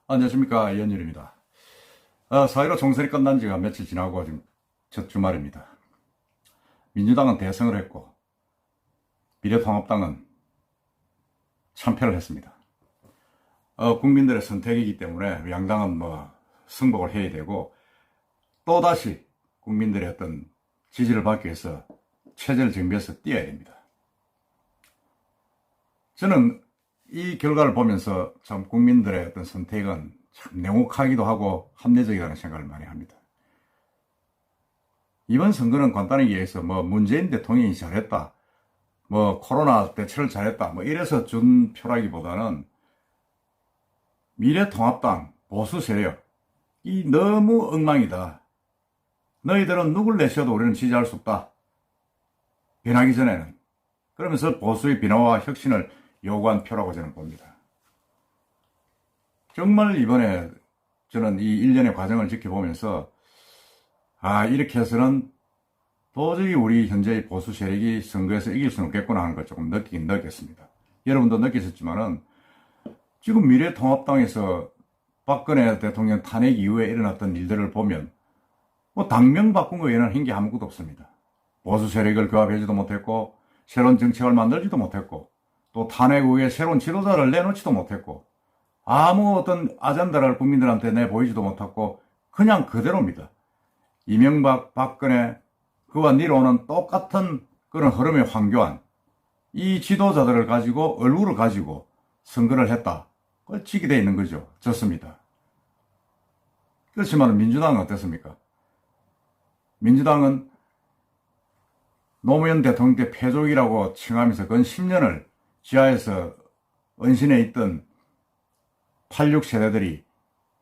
안녕하십니까. 이현율입니다. 4.15 총선이 끝난 지가 며칠 지나고 지금 첫 주말입니다. 민주당은 대승을 했고 미래통합당은 참패를 했습니다. 국민들의 선택이기 때문에 양당은 승복을 해야 되고 또다시 국민들의 어떤 지지를 받기 위해서 체제를 정비해서 뛰어야 됩니다. 저는 이 결과를 보면서 참 국민들의 어떤 선택은 참 냉혹하기도 하고 합리적이라는 생각을 많이 합니다. 이번 선거는 간단하게 얘기해서 문재인 대통령이 잘했다, 코로나 대처를 잘했다, 이래서 준 표라기보다는 미래통합당, 보수 세력, 이 너무 엉망이다. 너희들은 누굴 내셔도 우리는 지지할 수 없다. 변하기 전에는. 그러면서 보수의 변화와 혁신을 요구한 표라고 저는 봅니다. 정말 이번에 저는 이 일련의 과정을 지켜보면서 이렇게 해서는 도저히 우리 현재의 보수 세력이 선거에서 이길 수는 없겠구나 하는 걸 조금 느끼긴 느꼈습니다. 여러분도 느끼셨지만은 지금 미래통합당에서 박근혜 대통령 탄핵 이후에 일어났던 일들을 보면 당명 바꾼 거 외에는 한 게 아무것도 없습니다. 보수 세력을 규합하지도 못했고 새로운 정책을 만들지도 못했고 또 탄핵 후에 새로운 지도자를 내놓지도 못했고 아무 어떤 아젠다를 국민들한테 내보이지도 못했고 그냥 그대로입니다. 이명박, 박근혜 그와 내려오는 똑같은 그런 흐름의 황교안 이 지도자들을 가지고 얼굴을 가지고 선거를 했다. 지게 되어 있는 거죠. 졌습니다. 그렇지만 민주당은 어땠습니까? 민주당은 노무현 대통령 때 패족이라고 칭하면서 근 10년을 지하에서 언신해 있던 86 세대들이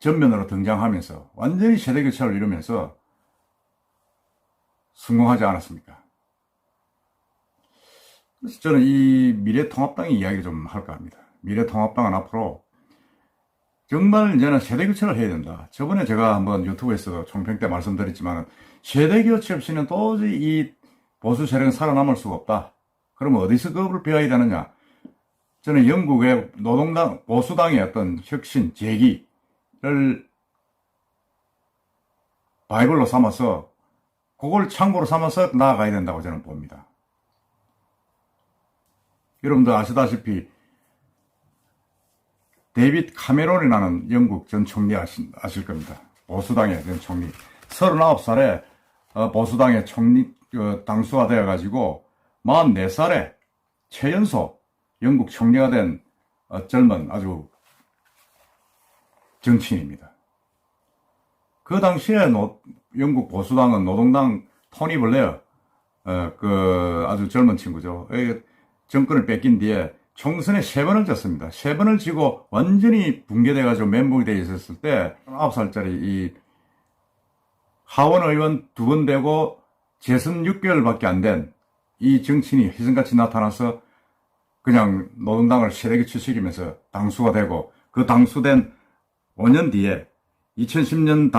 전면으로 등장하면서 완전히 세대교체를 이루면서 성공하지 않았습니까? 그래서 저는 이 미래통합당의 이야기를 좀 할까 합니다. 미래통합당은 앞으로 정말 이제는 세대교체를 해야 된다. 저번에 제가 한번 유튜브에서 총평 때 말씀드렸지만 세대교체 없이는 도저히 이 보수 세력은 살아남을 수가 없다. 그러면 어디서 그걸 배워야 되느냐? 저는 영국의 노동당, 보수당의 어떤 혁신, 재기를 바이블로 삼아서 그걸 참고로 삼아서 나아가야 된다고 저는 봅니다. 여러분들 아시다시피 데이빗 카메론이라는 영국 전 총리 아실 겁니다. 보수당의 전 총리. 39살에 보수당의 총리, 당수가 되어가지고 44살에 최연소 영국 총리가 된 젊은 아주 정치인입니다. 그 당시에 영국 보수당은 노동당 토니 블레어, 아주 젊은 친구죠. 정권을 뺏긴 뒤에 총선에 3번을 졌습니다. 3번을 지고 완전히 붕괴돼가지고 멘붕이 되어 있었을 때 9살짜리 이 하원 의원 2번 되고 재선 6개월밖에 안 된 이 정치인이 희생같이 나타나서 그냥 노동당을 세대교체시키면서 당수가 되고 그 당수된 5년 뒤에 2010년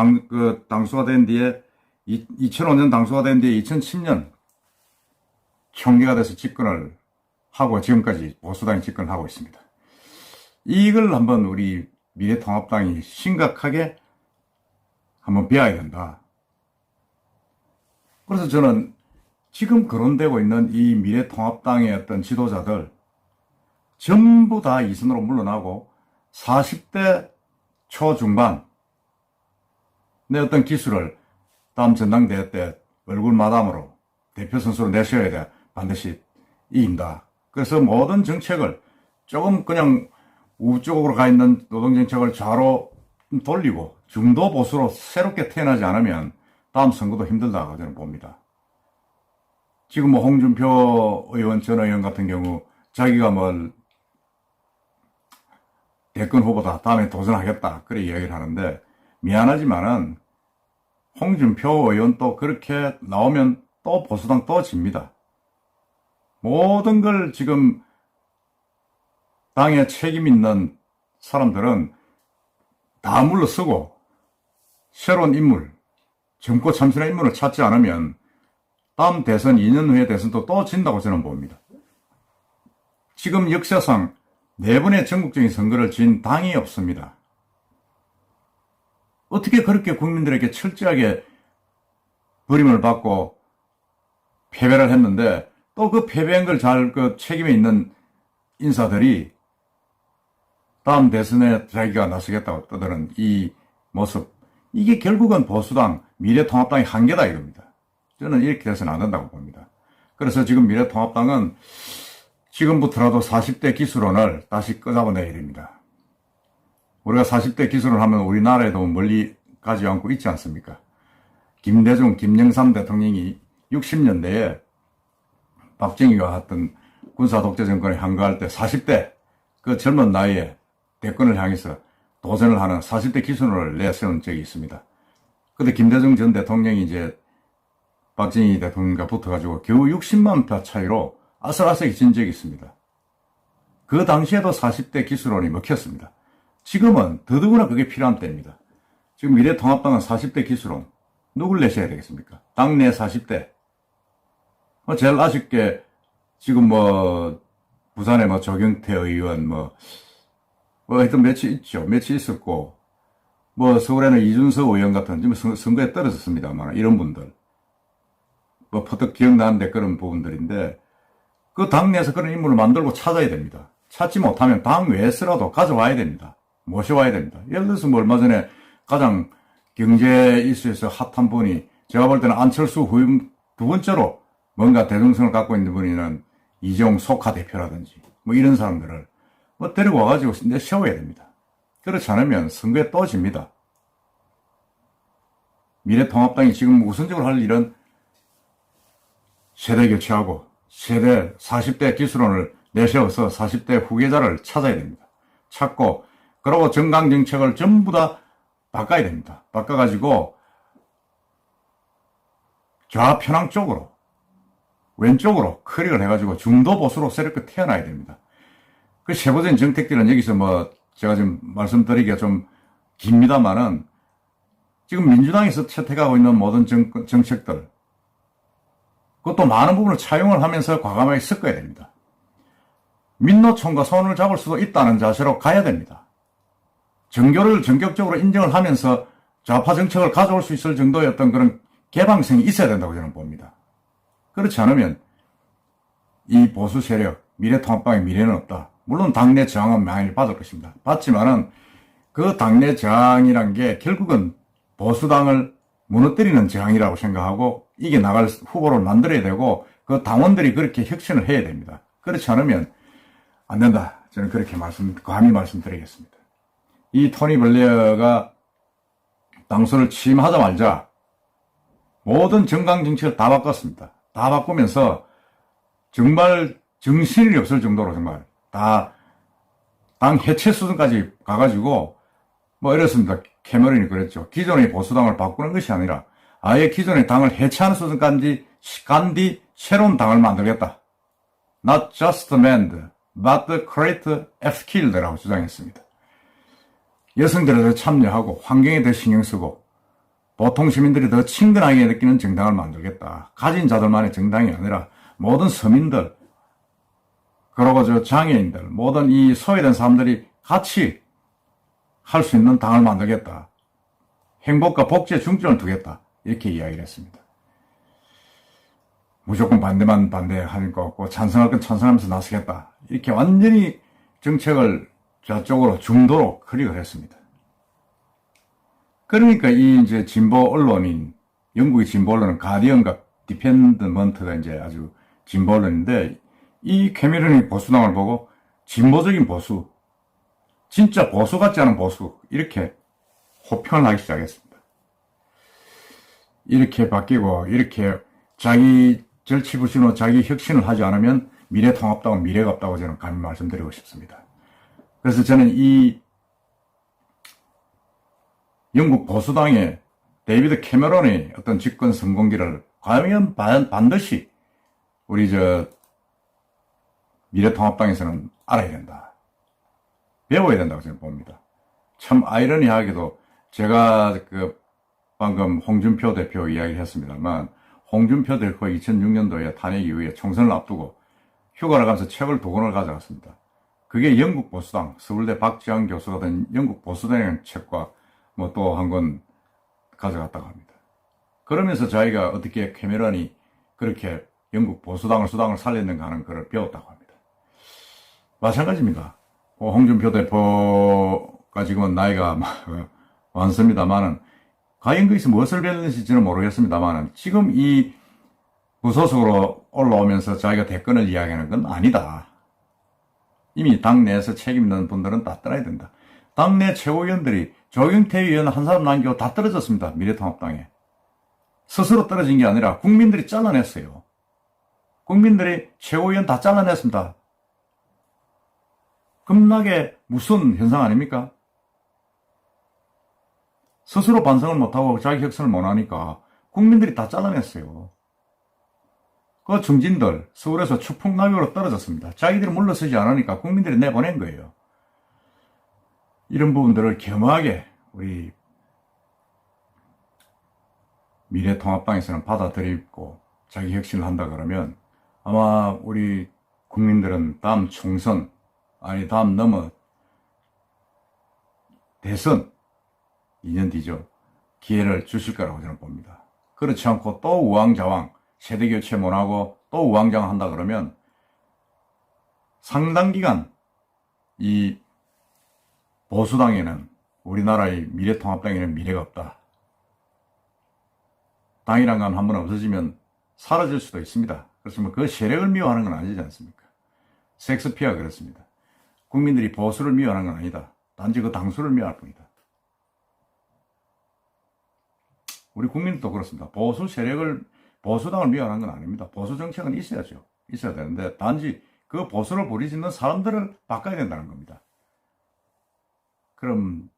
당수가 된 뒤에 2005년 당수가 된 뒤에 2010년 총리가 돼서 집권을 하고 지금까지 보수당이 집권을 하고 있습니다. 이걸 한번 우리 미래통합당이 심각하게 한번 배워야 된다. 그래서 저는 지금 거론되고 있는 이 미래통합당의 어떤 지도자들 전부 다 이선으로 물러나고 40대 초중반 내 어떤 기술을 다음 전당대회 때 얼굴 마담으로 대표 선수로 내셔야 돼. 반드시 이긴다. 그래서 모든 정책을 조금 그냥 우쪽으로 가 있는 노동정책을 좌로 돌리고 중도 보수로 새롭게 태어나지 않으면 다음 선거도 힘들다고 저는 봅니다. 지금 홍준표 의원, 전 의원 같은 경우 자기가 대권 후보다 다음에 도전하겠다 그래 이야기를 하는데 미안하지만은 홍준표 의원 또 그렇게 나오면 또 보수당 또 집니다. 모든 걸 지금 당에 책임 있는 사람들은 다 물러서고 새로운 인물, 젊고 참신한 인물을 찾지 않으면 다음 대선 2년 후에 대선도 또 진다고 저는 봅니다. 지금 역사상 4번의 전국적인 선거를 진 당이 없습니다. 어떻게 그렇게 국민들에게 철저하게 버림을 받고 패배를 했는데 또 그 패배한 걸 잘 그 책임에 있는 인사들이 다음 대선에 자기가 나서겠다고 떠드는 이 모습, 이게 결국은 보수당, 미래통합당의 한계다 이겁니다. 저는 이렇게 돼서는 안 된다고 봅니다. 그래서 지금 미래통합당은 지금부터라도 40대 기술원을 다시 끄잡아내야 됩니다. 우리가 40대 기술원 하면 우리나라에도 멀리 가지 않고 있지 않습니까? 김대중, 김영삼 대통령이 60년대에 박정희가 했던 군사독재 정권에 항거할 때 40대 그 젊은 나이에 대권을 향해서 도전을 하는 40대 기술원을 내세운 적이 있습니다. 근데 김대중 전 대통령이 이제 박정희 대통령과 붙어가지고 겨우 60만 표 차이로 아슬아슬하게 진 적이 있습니다. 그 당시에도 40대 기술원이 먹혔습니다. 지금은 더더구나 그게 필요한 때입니다. 지금 미래통합당은 40대 기술원 누굴 내셔야 되겠습니까? 당내 40대. 제일 아쉽게 지금 부산에 조경태 의원 하여튼 며칠 있죠. 며칠 있었고 서울에는 이준석 의원 같은 지금 선거에 떨어졌습니다만 이런 분들 퍼뜩 기억나는데 그런 부분들인데 그 당내에서 그런 인물을 만들고 찾아야 됩니다. 찾지 못하면 당 외에서라도 가져와야 됩니다. 모셔와야 됩니다. 예를 들어서 얼마 전에 가장 경제 이슈에서 핫한 분이 제가 볼 때는 안철수 후임 두 번째로 뭔가 대중성을 갖고 있는 분이는 이재용 소카 대표라든지 이런 사람들을 데리고 와가지고 세워야 됩니다. 그렇지 않으면 선거에 또 집니다. 미래통합당이 지금 우선적으로 할 일은 세대 교체하고 세대 40대 기술원을 내세워서 40대 후계자를 찾아야 됩니다. 찾고 그리고 정강정책을 전부 다 바꿔야 됩니다. 바꿔가지고 좌편향 쪽으로 왼쪽으로 클릭을 해가지고 중도 보수로 새롭게 태어나야 됩니다. 그 세부적인 정책들은 여기서 제가 지금 말씀드리기가 좀 깁니다만은 지금 민주당에서 채택하고 있는 모든 정책들 그것도 많은 부분을 차용을 하면서 과감하게 섞어야 됩니다. 민노총과 손을 잡을 수도 있다는 자세로 가야 됩니다. 정교를 전격적으로 인정을 하면서 좌파 정책을 가져올 수 있을 정도의 어떤 그런 개방성이 있어야 된다고 저는 봅니다. 그렇지 않으면 이 보수 세력, 미래통합당의 미래는 없다. 물론 당내 저항은 많이 받을 것입니다. 받지만은 그 당내 저항이란 게 결국은 보수당을 무너뜨리는 저항이라고 생각하고 이게 나갈 후보를 만들어야 되고 그 당원들이 그렇게 혁신을 해야 됩니다. 그렇지 않으면 안 된다. 저는 그렇게 감히 말씀드리겠습니다. 이 토니 블레어가 당선을 취임하자마자 모든 정강정책을 다 바꿨습니다. 다 바꾸면서 정말 정신이 없을 정도로 정말 다 당 해체 수준까지 가가지고 이랬습니다. 캐머런이 그랬죠. 기존의 보수당을 바꾸는 것이 아니라 아예 기존의 당을 해체하는 수준까지 간 뒤 새로운 당을 만들겠다. Not just amend, but create a skilled라고 주장했습니다. 여성들이 더 참여하고 환경에 더 신경 쓰고 보통 시민들이 더 친근하게 느끼는 정당을 만들겠다. 가진 자들만의 정당이 아니라 모든 서민들 그리고 장애인들 모든 이 소외된 사람들이 같이 할 수 있는 당을 만들겠다. 행복과 복지에 중점을 두겠다. 이렇게 이야기를 했습니다. 무조건 반대만 반대하는 것 같고 찬성할 건 찬성하면서 나서겠다. 이렇게 완전히 정책을 저쪽으로 중도로 클릭을 했습니다. 그러니까 이 이제 진보 언론인, 영국의 진보 언론은 가디언과 디펜드먼트가 이제 아주 진보 언론인데 이 캐머런이 보수당을 보고 진보적인 보수, 진짜 보수 같지 않은 보수 이렇게 호평을 하기 시작했습니다. 이렇게 바뀌고 이렇게 자기 절치부심으로 자기 혁신을 하지 않으면 미래통합당은 미래가 없다고 저는 감히 말씀드리고 싶습니다. 그래서 저는 이 영국 보수당의 데이비드 캐머런의 어떤 집권 성공기를 과연 반드시 우리 미래통합당에서는 알아야 된다. 배워야 된다고 저는 봅니다. 참 아이러니하게도 제가 방금 홍준표 대표 이야기를 했습니다만 홍준표 대표가 2006년도에 탄핵 이후에 총선을 앞두고 휴가를 가면서 책을 2권을 가져갔습니다. 그게 영국 보수당, 서울대 박지환 교수가 된 영국 보수당이라는 책과 뭐 또 한 권 가져갔다고 합니다. 그러면서 자기가 어떻게 캐메런이 그렇게 영국 보수당을 수당을 살렸는가 하는 걸 배웠다고 합니다. 마찬가지입니다. 홍준표 대표가 지금은 나이가 많습니다만은 과연 거기서 무엇을 배웠는지는 모르겠습니다만은 지금 이 무소속으로 올라오면서 자기가 대권을 이야기하는 건 아니다. 이미 당내에서 책임 있는 분들은 다 떠나야 된다. 당내 최고위원들이 조경태 의원 한 사람 남기고 다 떨어졌습니다. 미래통합당에. 스스로 떨어진 게 아니라 국민들이 잘라냈어요. 국민들이 최고위원 다 잘라냈습니다. 겁나게 무서운 현상 아닙니까? 스스로 반성을 못하고 자기 혁신을 못하니까 국민들이 다 잘라냈어요. 그 중진들 서울에서 추풍낙엽으로 떨어졌습니다. 자기들이 물러서지 않으니까 국민들이 내보낸 거예요. 이런 부분들을 겸허하게 우리 미래통합당에서는 받아들이고 자기 혁신을 한다 그러면 아마 우리 국민들은 다음 총선 아니 다음 넘어 대선 2년 뒤죠. 기회를 주실 거라고 저는 봅니다. 그렇지 않고 또 우왕좌왕 세대교체 못하고 또 우왕좌왕 한다 그러면 상당 기간 이 보수당에는 우리나라의 미래통합당에는 미래가 없다. 당이란 건 한번 없어지면 사라질 수도 있습니다. 그렇지만 그 세력을 미워하는 건 아니지 않습니까? 섹스피어가 그렇습니다. 국민들이 보수를 미워하는 건 아니다. 단지 그 당수를 미워할 뿐이다. 우리 국민도 그렇습니다. 보수당을 미워하는 건 아닙니다. 보수 정책은 있어야죠. 있어야 되는데 단지 그 보수를 부리짖는 사람들을 바꿔야 된다는 겁니다. 그럼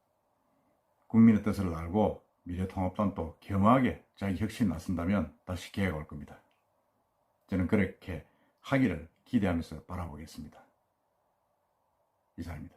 국민의 뜻을 알고 미래통합당도 겸허하게 자기 혁신에 나선다면 다시 기회가 올 겁니다. 저는 그렇게 하기를 기대하면서 바라보겠습니다. 이상입니다.